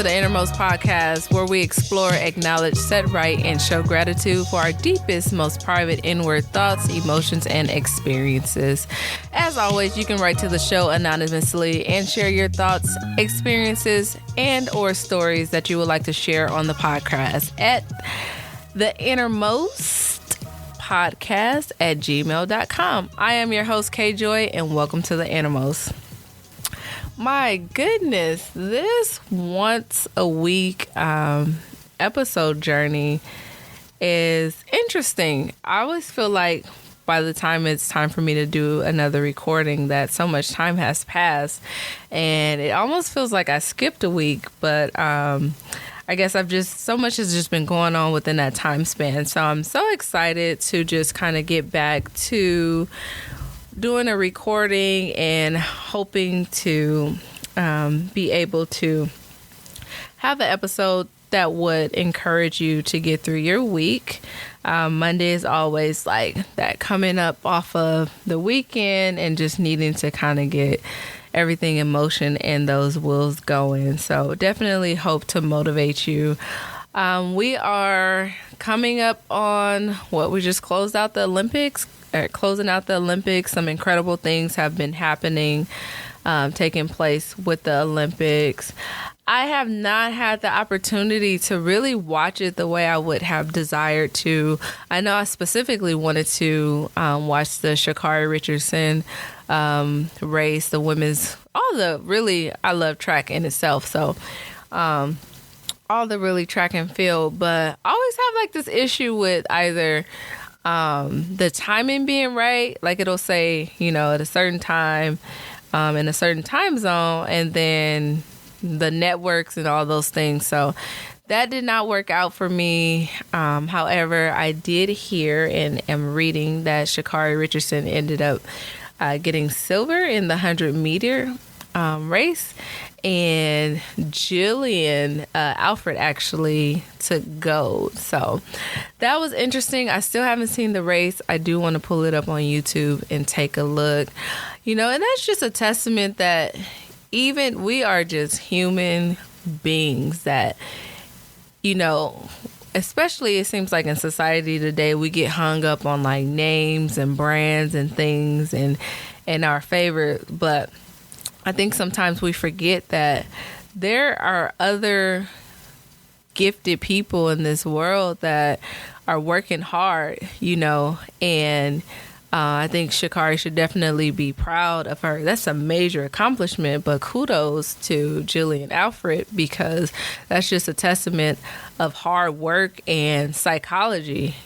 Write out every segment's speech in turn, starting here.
to the Innermost Podcast, where we explore, acknowledge, set right, and show gratitude for our deepest, most private inward thoughts, emotions, and experiences. As always, you can write to the show anonymously and share your thoughts, experiences, and or stories that you would like to share on the podcast at the Innermost Podcast at gmail.com. I am your host, K-Joy, and welcome to the Innermost. My goodness, this once a week episode journey is interesting. I always feel like by the time it's time for me to do another recording that so much time has passed, and it almost feels like I skipped a week, but I guess so much has just been going on within that time span. So I'm so excited to just kind of get back to doing a recording and hoping to be able to have an episode that would encourage you to get through your week. Monday is always like that, coming up off of the weekend and just needing to kind of get everything in motion and those wheels going. So definitely hope to motivate you. We are coming up on we just closed out the Olympics. Closing out the Olympics. Some incredible things have been happening, taking place with the Olympics. I have not had the opportunity to really watch it the way I would have desired to. I know I specifically wanted to watch the Sha'Carri Richardson race, the women's, I love track in itself. So, all the really track and field, but I always have like this issue with either the timing being right, like it'll say, at a certain time, in a certain time zone, and then the networks and all those things. So that did not work out for me. However, I did hear and am reading that Sha'Carri Richardson ended up getting silver in the 100-meter race, and Jillian Alfred actually took gold. So that was interesting. I still haven't seen the race. I do want to pull it up on YouTube and take a look. And that's just a testament that even we are just human beings that, especially it seems like in society today, we get hung up on like names and brands and things and our favorite, but I think sometimes we forget that there are other gifted people in this world that are working hard, and I think Sha'Carri should definitely be proud of her. That's a major accomplishment, but kudos to Jillian Alfred, because that's just a testament of hard work and psychology,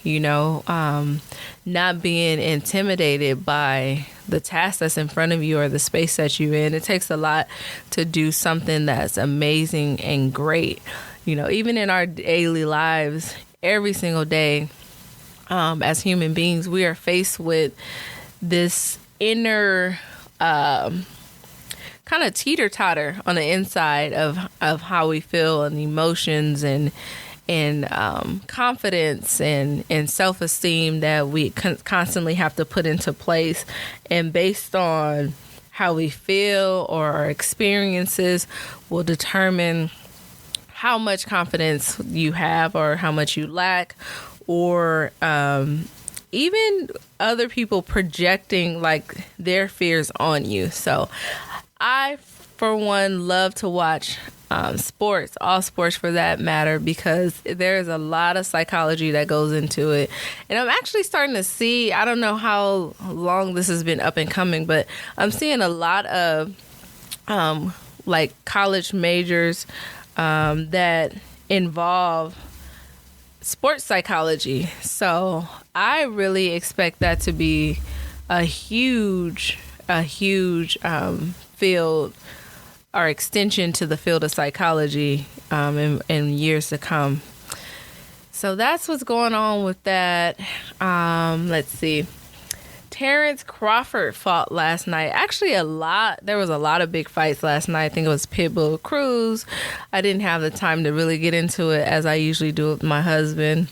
not being intimidated by the task that's in front of you or the space that you're in. It takes a lot to do something that's amazing and great. Even in our daily lives, every single day, as human beings, we are faced with this inner kind of teeter-totter on the inside of how we feel and emotions and confidence and self-esteem that we constantly have to put into place. And based on how we feel or our experiences will determine how much confidence you have or how much you lack, or even other people projecting like their fears on you. So I, for one, love to watch sports, all sports for that matter, because there's a lot of psychology that goes into it. And I'm actually starting to see, I don't know how long this has been up and coming, but I'm seeing a lot of like college majors that involve sports psychology. So I really expect that to be a huge field or extension to the field of psychology in years to come. So that's what's going on with that. Let's see. Terrence Crawford fought last night. Actually, there was a lot of big fights last night. I think it was Pitbull Cruz. I didn't have the time to really get into it as I usually do with my husband.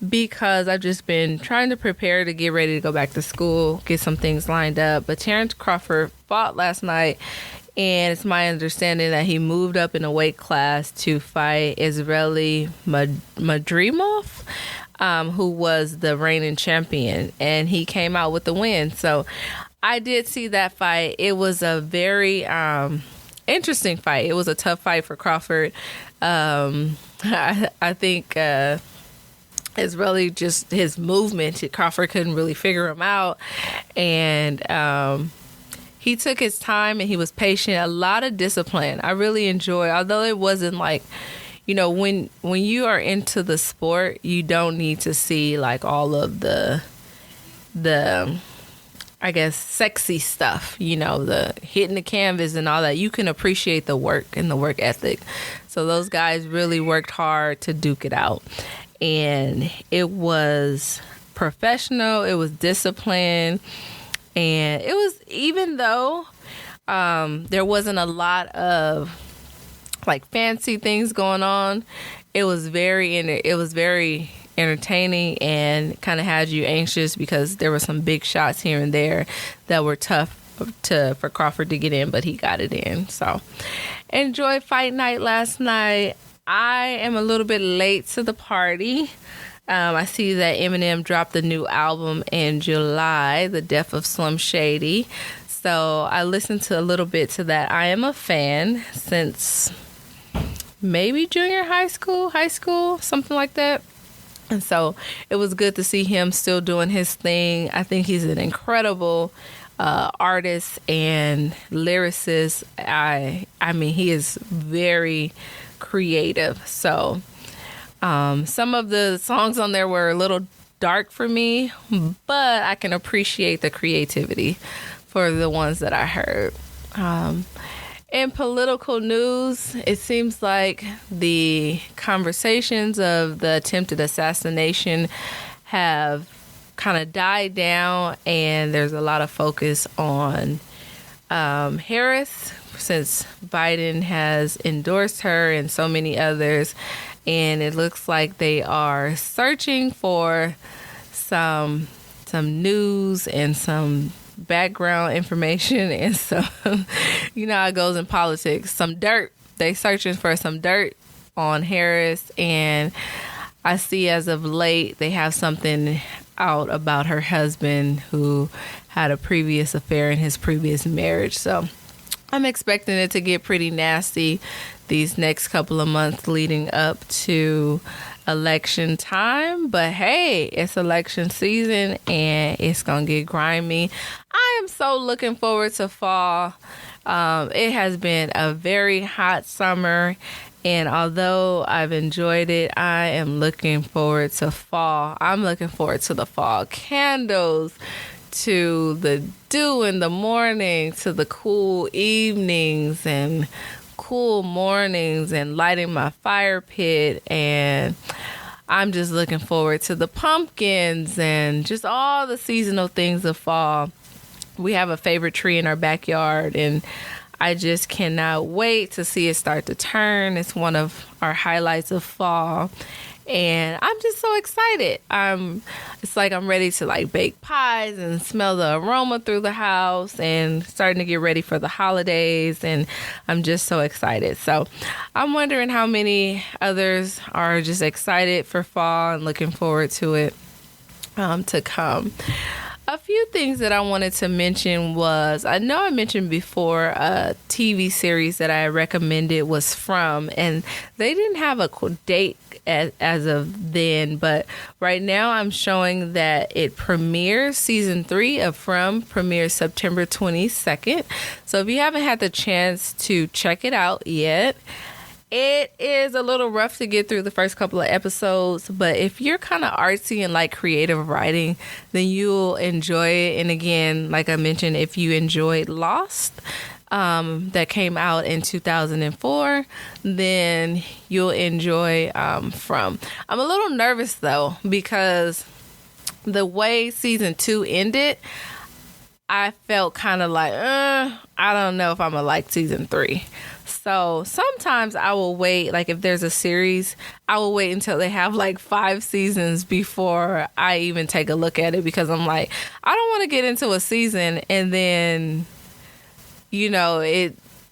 Because I've just been trying to prepare to get ready to go back to school, get some things lined up. But Terrence Crawford fought last night And it's my understanding that he moved up in a weight class to fight Israeli Madrimov, who was the reigning champion, and he came out with the win. So I did see that fight. It was a very interesting fight. It was a tough fight for Crawford. I think it's really just his movement. Crawford couldn't really figure him out, and he took his time and he was patient. A lot of discipline. I really enjoy, although it wasn't like, when you are into the sport, you don't need to see like all of the I guess sexy stuff, the hitting the canvas and all that. You can appreciate the work and the work ethic. So those guys really worked hard to duke it out. And it was professional, it was disciplined. And it was, even though there wasn't a lot of like fancy things going on, it was very entertaining and kind of had you anxious because there were some big shots here and there that were tough for Crawford to get in, but he got it in. So enjoyed fight night last night. I am a little bit late to the party. I see that Eminem dropped a new album in July, The Death of Slim Shady. So I listened to a little bit to that. I am a fan since maybe junior high school, something like that. And so it was good to see him still doing his thing. I think he's an incredible artist and lyricist. I mean, he is very creative. So some of the songs on there were a little dark for me, but I can appreciate the creativity for the ones that I heard. In political news, it seems like the conversations of the attempted assassination have kind of died down, and there's a lot of focus on Harris, since Biden has endorsed her and so many others. And it looks like they are searching for some news and some background information and some, how it goes in politics, some dirt. They searching for some dirt on Harris, and I see as of late they have something out about her husband who had a previous affair in his previous marriage. So I'm expecting it to get pretty nasty these next couple of months leading up to election time. But hey, it's election season and it's gonna get grimy. I am so looking forward to fall. It has been a very hot summer, and although I've enjoyed it, I am looking forward to fall. I'm looking forward to the fall candles, to the dew in the morning, to the cool evenings and cool mornings, and lighting my fire pit. And I'm just looking forward to the pumpkins and just all the seasonal things of fall. We have a favorite tree in our backyard, and I just cannot wait to see it start to turn. It's one of our highlights of fall, and I'm just so excited. It's like I'm ready to like bake pies and smell the aroma through the house and starting to get ready for the holidays, and I'm just so excited. So I'm wondering how many others are just excited for fall and looking forward to it to come. A few things that I wanted to mention was, I know I mentioned before a TV series that I recommended was From, and they didn't have a date as of then, but right now I'm showing that it premieres. Season 3 of From premieres September 22nd. So if you haven't had the chance to check it out yet, it is a little rough to get through the first couple of episodes, but if you're kind of artsy and like creative writing, then you'll enjoy it. And again, like I mentioned, if you enjoyed Lost, that came out in 2004, then you'll enjoy From. I'm a little nervous though, because the way season 2 ended, I felt kind of like, I don't know if I'm gonna like season 3. So sometimes I will wait, like if there's a series, I will wait until they have like 5 seasons before I even take a look at it, because I'm like, I don't want to get into a season and then,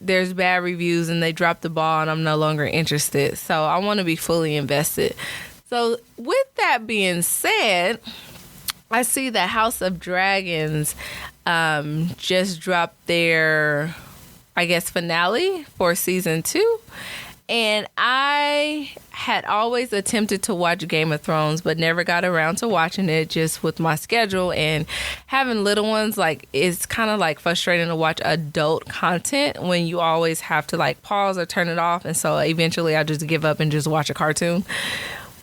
there's bad reviews and they drop the ball and I'm no longer interested. So I want to be fully invested. So with that being said, I see that House of Dragons just dropped their, I guess, finale for season 2. And I had always attempted to watch Game of Thrones, but never got around to watching it just with my schedule and having little ones. Like, it's kind of like frustrating to watch adult content when you always have to like pause or turn it off. And so eventually I just give up and just watch a cartoon.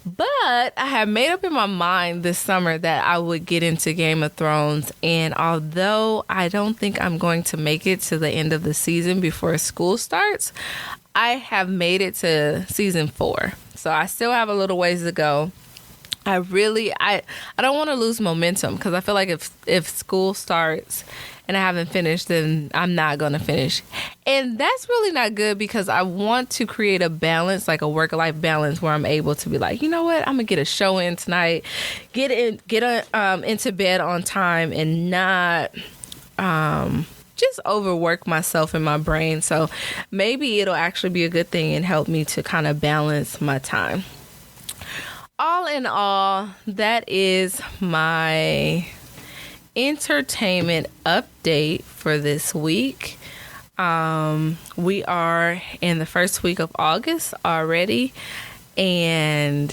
But I have made up in my mind this summer that I would get into Game of Thrones. And although I don't think I'm going to make it to the end of the season before school starts, I have made it to season 4. So I still have a little ways to go. I don't want to lose momentum because I feel like if school starts and I haven't finished, then I'm not going to finish. And that's really not good because I want to create a balance, like a work-life balance where I'm able to be like, you know what, I'm going to get a show in tonight, get into bed on time and not just overwork myself in my brain. So maybe it'll actually be a good thing and help me to kind of balance my time. All in all, that is my entertainment update for this week. We are in the first week of August already, and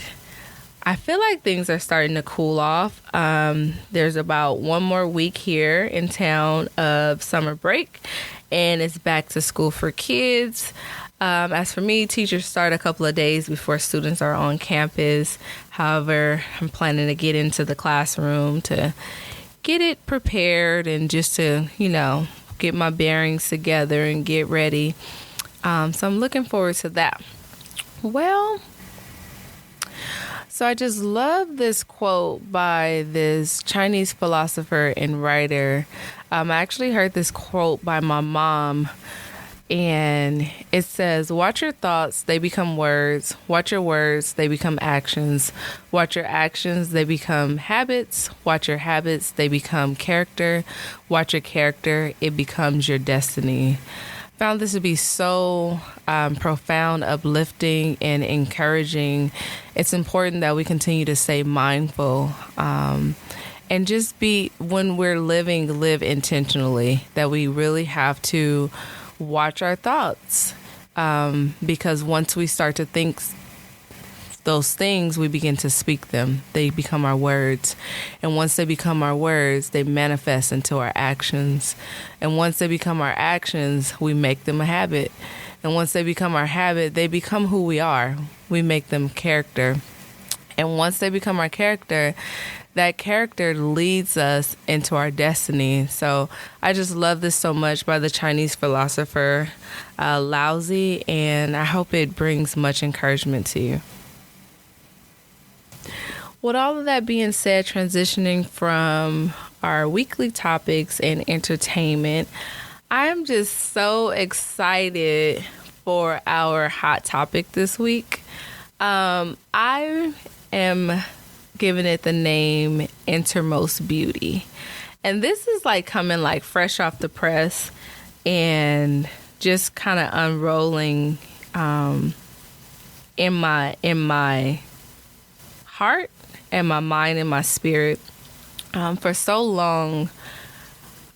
I feel like things are starting to cool off. There's about one more week here in town of summer break, and it's back to school for kids. As for me, teachers start a couple of days before students are on campus. However, I'm planning to get into the classroom to get it prepared and just to, get my bearings together and get ready. So I'm looking forward to that. Well, so I just love this quote by this Chinese philosopher and writer. I actually heard this quote by my mom, and it says, watch your thoughts, they become words. Watch your words, they become actions. Watch your actions, they become habits. Watch your habits, they become character. Watch your character, it becomes your destiny. Found this to be so profound, uplifting, and encouraging. It's important that we continue to stay mindful and just when we're live intentionally, that we really have to watch our thoughts, because once we start to think those things, we begin to speak them. They become our words. And once they become our words, they manifest into our actions. And once they become our actions, we make them a habit. And once they become our habit, they become who we are. We make them character. And once they become our character, that character leads us into our destiny. So I just love this so much by the Chinese philosopher Lao Tzu, and I hope it brings much encouragement to you. With all of that being said, transitioning from our weekly topics and entertainment, I am just so excited for our hot topic this week. I am giving it the name Innermost Beauty. And this is like coming like fresh off the press and just kind of unrolling in my heart and my mind and my spirit. For so long,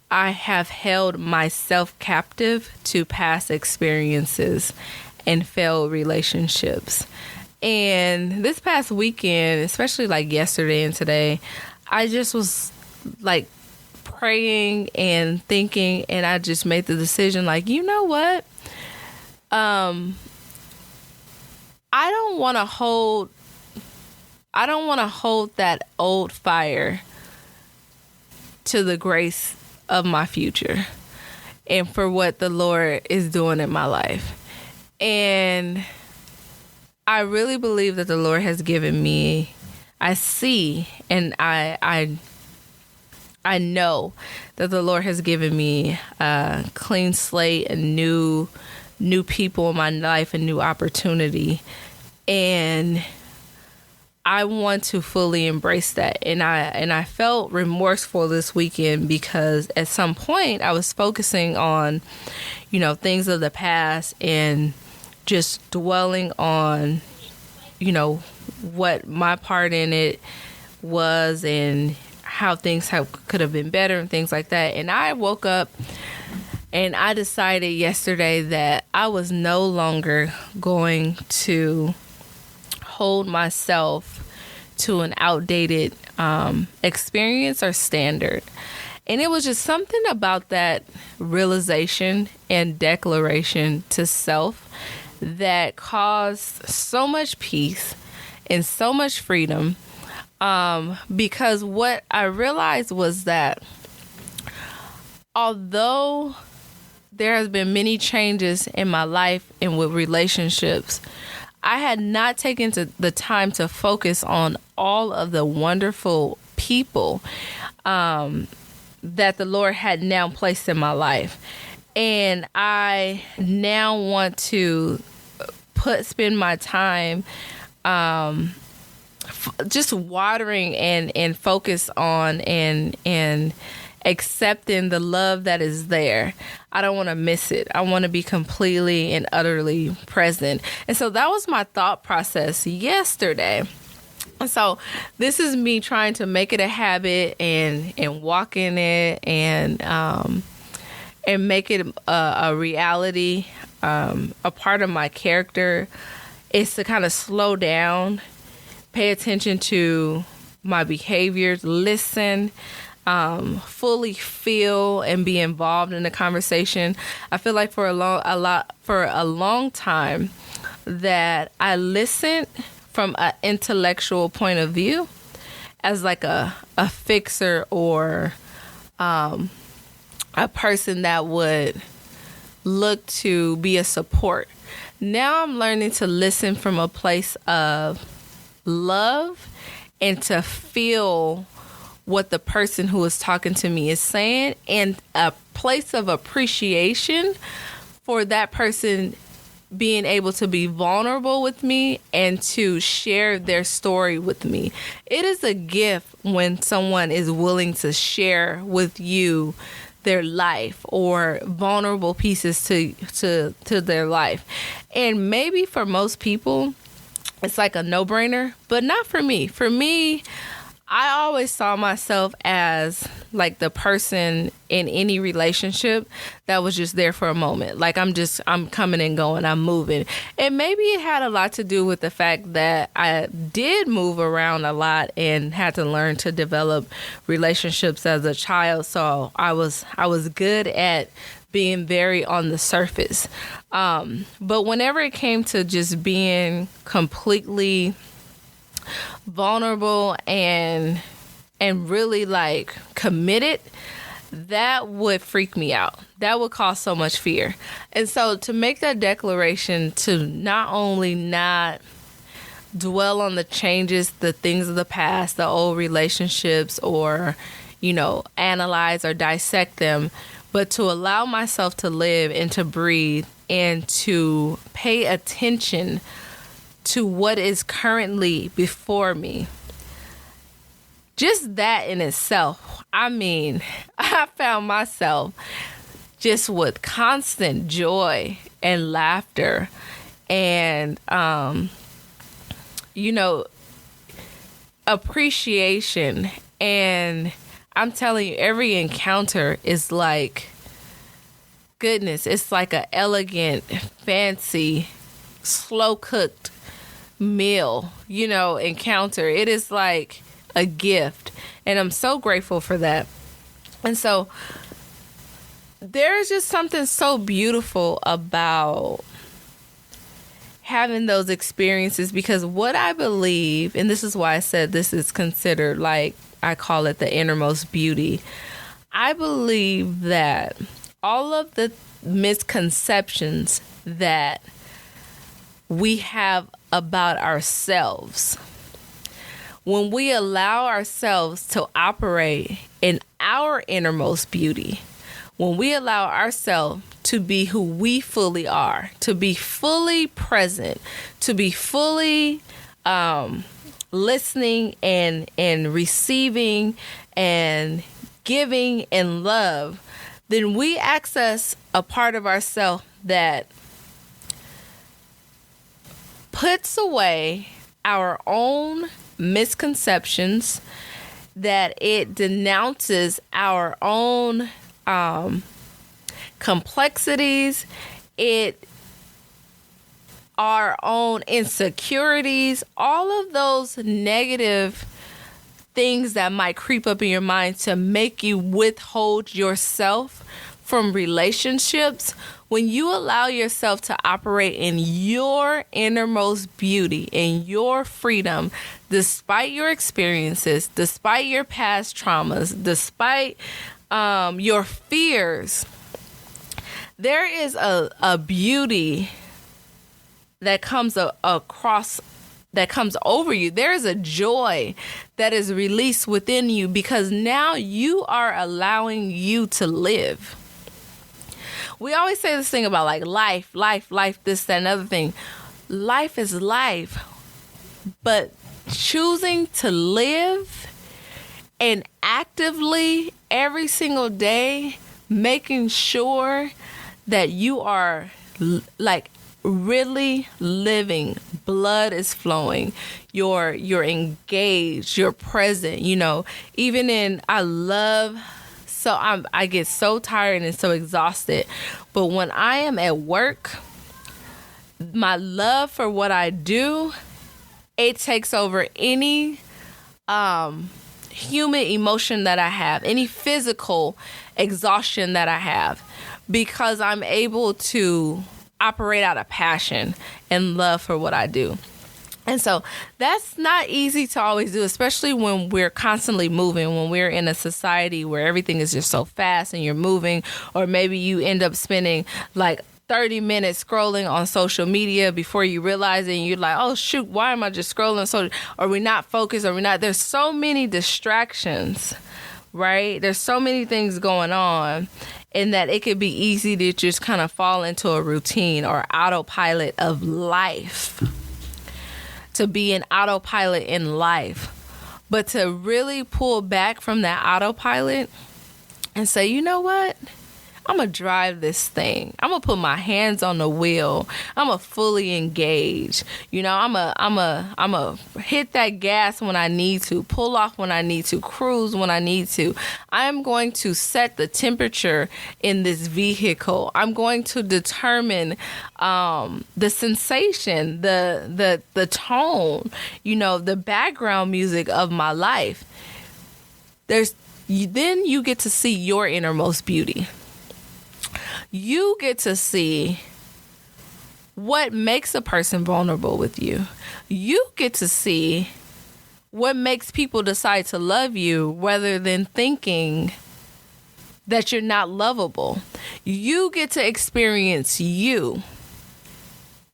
I have held myself captive to past experiences and failed relationships. And this past weekend, especially like yesterday and today, I just was like praying and thinking, and I just made the decision like, you know what? I don't want to hold that old fire to the grace of my future and for what the Lord is doing in my life. And I really believe that the Lord has given me, I see, and I know that the Lord has given me a clean slate and new people in my life, a new opportunity. And I want to fully embrace that. And I felt remorseful this weekend because at some point I was focusing on, things of the past and just dwelling on, what my part in it was and how things could have been better and things like that. And I woke up and I decided yesterday that I was no longer going to hold myself to an outdated experience or standard. And it was just something about that realization and declaration to self that caused so much peace and so much freedom. Because what I realized was that although there has been many changes in my life and with relationships, I had not taken the time to focus on all of the wonderful people that the Lord had now placed in my life. And I now want to spend my time just watering and focus on and accepting the love that is there. I don't want to miss it. I want to be completely and utterly present. And so that was my thought process yesterday. And so this is me trying to make it a habit and walk in it and make it a reality, a part of my character. Is to kind of slow down, pay attention to my behaviors, listen, fully feel and be involved in the conversation. I feel like for a long time that I listened from an intellectual point of view as like a fixer or a person that would look to be a support. Now I'm learning to listen from a place of love and to feel what the person who is talking to me is saying, and a place of appreciation for that person being able to be vulnerable with me and to share their story with me. It is a gift when someone is willing to share with you their life or vulnerable pieces to their life. And maybe for most people, it's like a no-brainer, but not for me. For me, I always saw myself as like the person in any relationship that was just there for a moment. Like I'm coming and going, I'm moving. And maybe it had a lot to do with the fact that I did move around a lot and had to learn to develop relationships as a child. So I was good at being very on the surface. But whenever it came to just being completely vulnerable and really like committed, that would freak me out. That would cause so much fear. And so to make that declaration to not only not dwell on the changes, the things of the past, the old relationships, or, analyze or dissect them, but to allow myself to live and to breathe and to pay attention to what is currently before me. Just that in itself, I found myself just with constant joy and laughter and, appreciation. And I'm telling you, every encounter is like, goodness, it's like an elegant, fancy, slow-cooked meal, encounter. It is like a gift, and I'm so grateful for that. And so there's just something so beautiful about having those experiences, because what I believe, and this is why I said this is considered, like, I call it the innermost beauty. I believe that all of the misconceptions that we have about ourselves, when we allow ourselves to operate in our innermost beauty, when we allow ourselves to be who we fully are, to be fully present, to be fully listening and receiving and giving and love, then we access a part of ourselves that puts away our own misconceptions, that it denounces our own complexities, our own insecurities, all of those negative things that might creep up in your mind to make you withhold yourself from relationships. When you allow yourself to operate in your innermost beauty, in your freedom, despite your experiences, despite your past traumas, despite your fears, there is a beauty that comes across, that comes over you. There is a joy that is released within you because now you are allowing you to live. We always say this thing about like life, this, that, and other thing. Life is life. But choosing to live and actively every single day making sure that you are like really living, blood is flowing, you're engaged, you're present, even in, I get so tired and so exhausted. But when I am at work, my love for what I do, it takes over any human emotion that I have, any physical exhaustion that I have, because I'm able to operate out of passion and love for what I do. And so that's not easy to always do, especially when we're constantly moving, when we're in a society where everything is just so fast and you're moving, or maybe you end up spending like 30 minutes scrolling on social media before you realize it, and you're like, oh shoot, why am I just scrolling? So are we not focused? There's so many distractions, right? There's so many things going on, and that it could be easy to just kind of fall into a routine or autopilot of life. To be an autopilot in life. But to really pull back from that autopilot and say, you know what? I'm going to drive this thing. I'm going to put my hands on the wheel. I'm going to fully engage. I'm going to hit that gas when I need to, pull off when I need to, cruise when I need to. I'm going to set the temperature in this vehicle. I'm going to determine the sensation, the tone, the background music of my life. Then you get to see your innermost beauty. You get to see what makes a person vulnerable with you. You get to see what makes people decide to love you rather than thinking that you're not lovable. You get to experience you,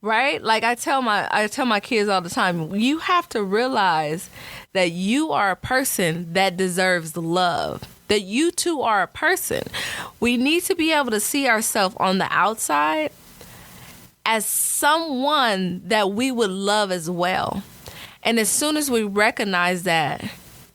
right? Like I tell my kids all the time, you have to realize that you are a person that deserves love. That you too are a person. We need to be able to see ourselves on the outside as someone that we would love as well. And as soon as we recognize that,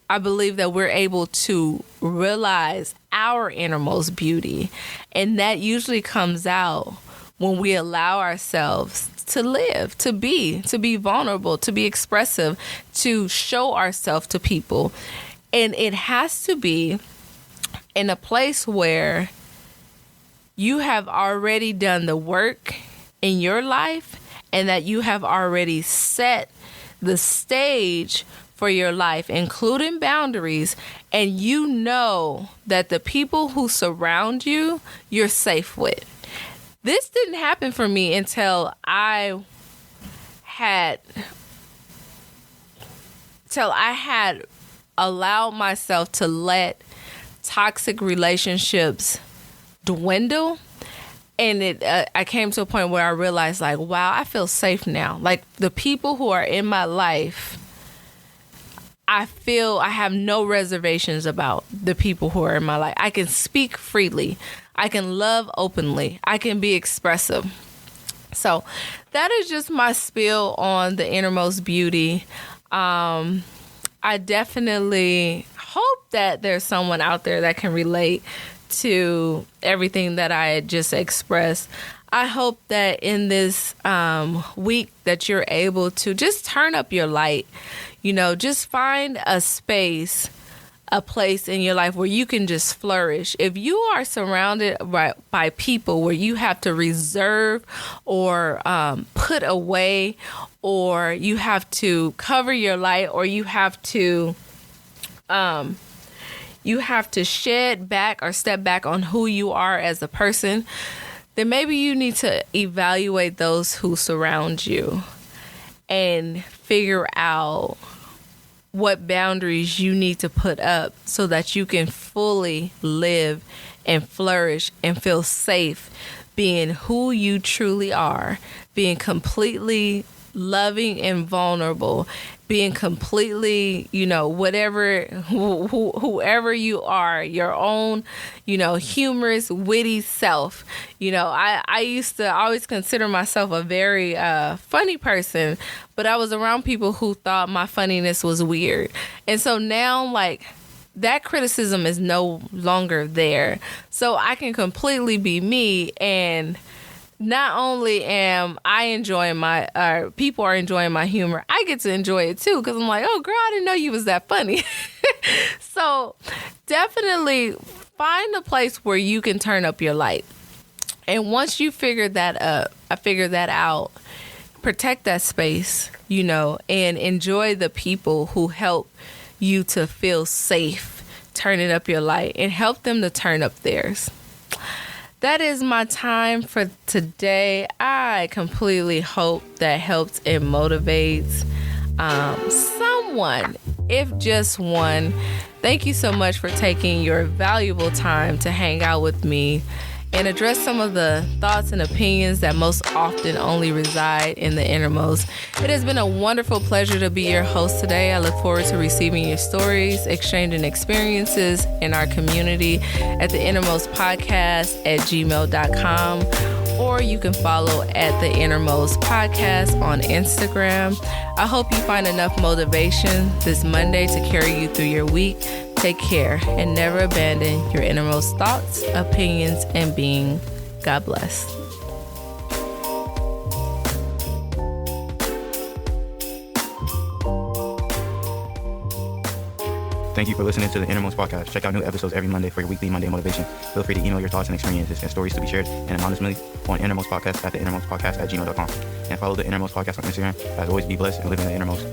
I believe that we're able to realize our innermost beauty. And that usually comes out when we allow ourselves to live, to be vulnerable, to be expressive, to show ourselves to people. And it has to be in a place where you have already done the work in your life and that you have already set the stage for your life, including boundaries, and you know that the people who surround you, you're safe with. This didn't happen for me until I had allowed myself to let toxic relationships dwindle. And I came to a point where I realized, like, wow, I feel safe now. Like, the people who are in my life, I feel I have no reservations about the people who are in my life. I can speak freely. I can love openly. I can be expressive. So that is just my spiel on the innermost beauty. I definitely hope that there's someone out there that can relate to everything that I had just expressed. I hope that in this week that you're able to just turn up your light, just find a space, a place in your life where you can just flourish. If you are surrounded by people where you have to reserve or put away, or you have to cover your light, or you have to shed back or step back on who you are as a person, then maybe you need to evaluate those who surround you and figure out what boundaries you need to put up so that you can fully live and flourish and feel safe being who you truly are, being completely loving and vulnerable, being completely, whoever you are, your own, humorous, witty self. I used to always consider myself a very funny person, but I was around people who thought my funniness was weird. And so now, that criticism is no longer there. So I can completely be me, and not only am I enjoying people are enjoying my humor, I get to enjoy it too, because I'm like, oh girl, I didn't know you was that funny. So definitely find a place where you can turn up your light. And once you figure that out, protect that space, and enjoy the people who help you to feel safe turning up your light, and help them to turn up theirs. That is my time for today. I completely hope that helps and motivates someone, if just one. Thank you so much for taking your valuable time to hang out with me and address some of the thoughts and opinions that most often only reside in the innermost. It has been a wonderful pleasure to be your host today. I look forward to receiving your stories, exchanging experiences in our community at the Innermost Podcast at gmail.com, or you can follow at the Innermost Podcast on Instagram. I hope you find enough motivation this Monday to carry you through your week. Take care and never abandon your innermost thoughts, opinions, and being. God bless. Thank you for listening to the Innermost Podcast. Check out new episodes every Monday for your weekly Monday motivation. Feel free to email your thoughts and experiences and stories to be shared anonymously on Innermost Podcast at the Innermost Podcast at gmail.com. And follow the Innermost Podcast on Instagram. As always, be blessed and live in the innermost.